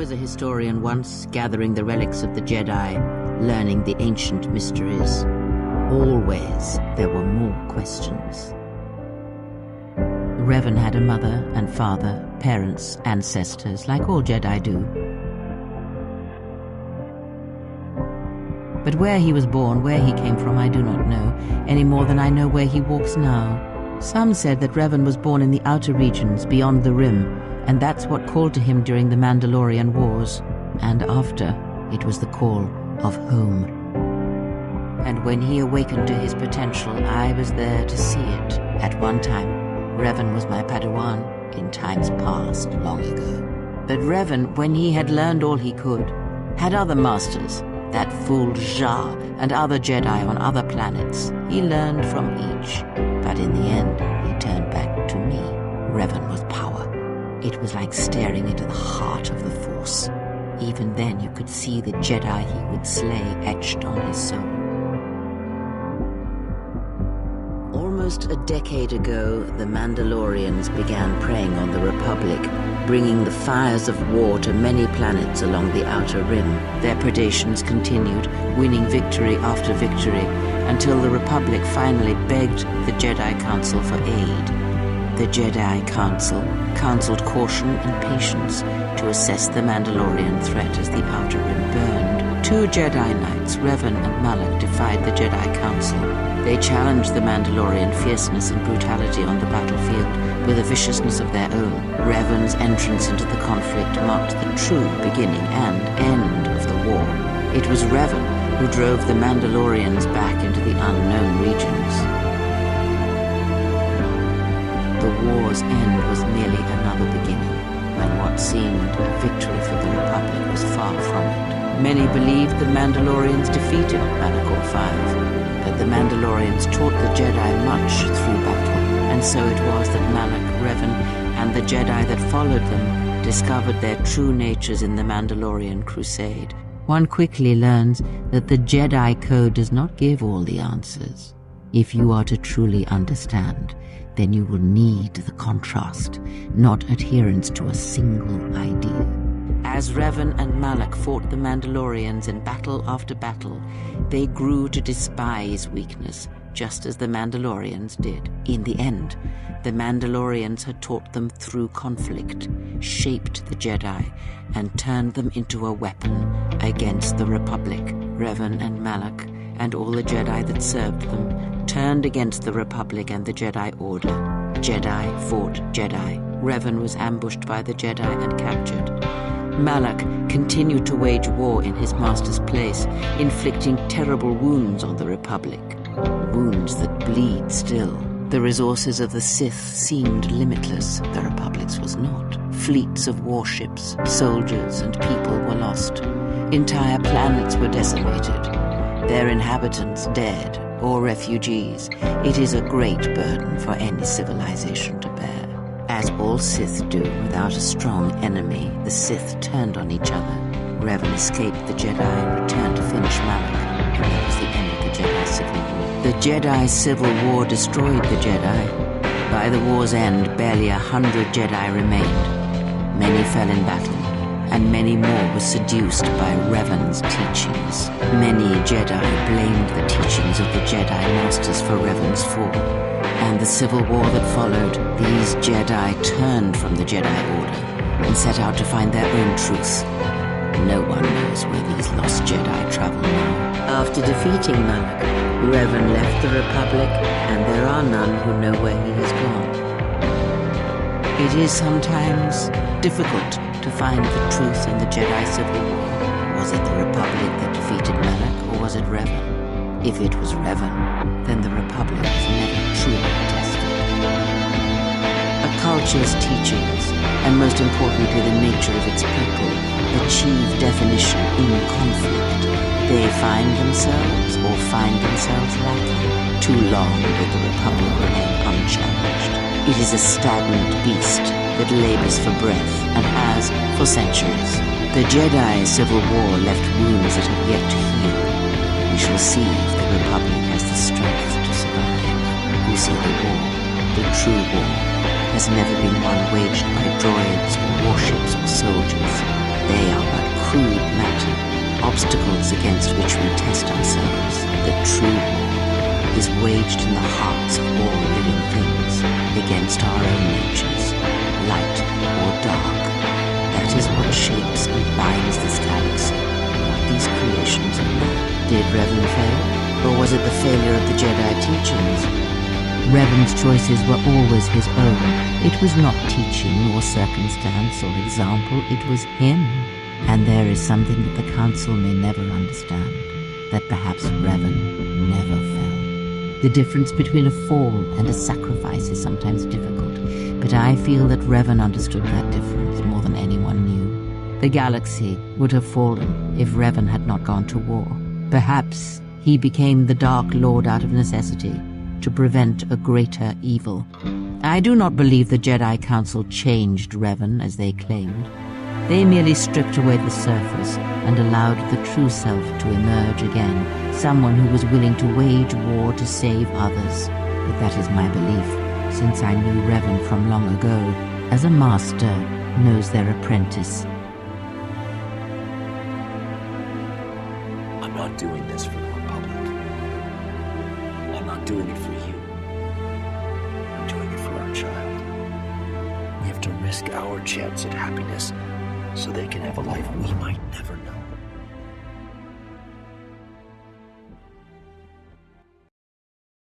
was a historian once, gathering the relics of the Jedi, learning the ancient mysteries. Always there were more questions. Revan had a mother and father, parents, ancestors, like all Jedi do. But where he was born, where he came from, I do not know, any more than I know where he walks now. Some said that Revan was born in the outer regions, beyond the Rim, and that's what called to him during the Mandalorian Wars. And after, it was the call of home. And when he awakened to his potential, I was there to see it. At one time, Revan was my Padawan, in times past, long ago. But Revan, when he had learned all he could, had other masters, that fool Jar and other Jedi on other planets. He learned from each, but in the end, he turned back to me. Revan was power. It was like staring into the heart of the Force. Even then, you could see the Jedi he would slay etched on his soul. Almost a decade ago, the Mandalorians began preying on the Republic, bringing the fires of war to many planets along the Outer Rim. Their predations continued, winning victory after victory, until the Republic finally begged the Jedi Council for aid. The Jedi Council counseled caution and patience to assess the Mandalorian threat as the Outer Rim burned. 2 Jedi Knights, Revan and Malak, defied the Jedi Council. They challenged the Mandalorian fierceness and brutality on the battlefield with a viciousness of their own. Revan's entrance into the conflict marked the true beginning and end of the war. It was Revan who drove the Mandalorians back into the unknown regions. The war's end was merely another beginning, when what seemed a victory for the Republic was far from it. Many believed the Mandalorians defeated Malachor 5, but the Mandalorians taught the Jedi much through battle, and so it was that Malak, Revan, and the Jedi that followed them discovered their true natures in the Mandalorian Crusade. One quickly learns that the Jedi Code does not give all the answers. If you are to truly understand, then you will need the contrast, not adherence to a single idea. As Revan and Malak fought the Mandalorians in battle after battle, they grew to despise weakness, just as the Mandalorians did. In the end, the Mandalorians had taught them through conflict, shaped the Jedi, and turned them into a weapon against the Republic. Revan and Malak, and all the Jedi that served them, turned against the Republic and the Jedi Order. Jedi fought Jedi. Revan was ambushed by the Jedi and captured. Malak continued to wage war in his master's place, inflicting terrible wounds on the Republic. Wounds that bleed still. The resources of the Sith seemed limitless. The Republic's was not. Fleets of warships, soldiers, and people were lost. Entire planets were decimated. Their inhabitants dead or refugees. It is a great burden for any civilization to bear. As all Sith do, without a strong enemy, the Sith turned on each other. Revan escaped the Jedi and returned to finish Malak, and that was the end of the Jedi Civil War. The Jedi Civil War destroyed the Jedi. By the war's end, barely 100 Jedi remained. Many fell in battle, and many more were seduced by Revan's teachings. Many Jedi blamed the teachings of the Jedi Masters for Revan's fall. And the civil war that followed, these Jedi turned from the Jedi Order and set out to find their own truth. No one knows where these lost Jedi travel now. After defeating Malak, Revan left the Republic, and there are none who know where he has gone. It is sometimes difficult to find the truth in the Jedi Civil War. Was it the Republic that defeated Malak, or was it Revan? If it was Revan, then the Republic was never truly tested. A culture's teachings, and most importantly the nature of its people, achieve definition in conflict. They find themselves or find themselves lacking. Too long did the Republic remain unchallenged. It is a stagnant beast that labors for breath and has for centuries. The Jedi Civil War left wounds that have yet to heal. We shall see if the Republic has the strength to survive. You see, the true war, has never been one waged by droids or warships or soldiers. They are but crude matter, obstacles against which we test ourselves. The true war is waged in the hearts of all living things, against our own natures, light or dark. That is what shapes and binds this galaxy, not these creations of man. Did Revan fail, or was it the failure of the Jedi teachings? Revan's choices were always his own. It was not teaching or circumstance or example, it was him. And there is something that the Council may never understand, that perhaps Revan never fell. The difference between a fall and a sacrifice is sometimes difficult, but I feel that Revan understood that difference more than anyone knew. The galaxy would have fallen if Revan had not gone to war. Perhaps he became the Dark Lord out of necessity, to prevent a greater evil. I do not believe the Jedi Council changed Revan as they claimed. They merely stripped away the surface and allowed the true self to emerge again, someone who was willing to wage war to save others. But that is my belief, since I knew Revan from long ago, as a master knows their apprentice. I'm not doing this for the Republic. I'm not doing it for you. I'm doing it for our child. We have to risk our chance at happiness so they can have a life we might never know.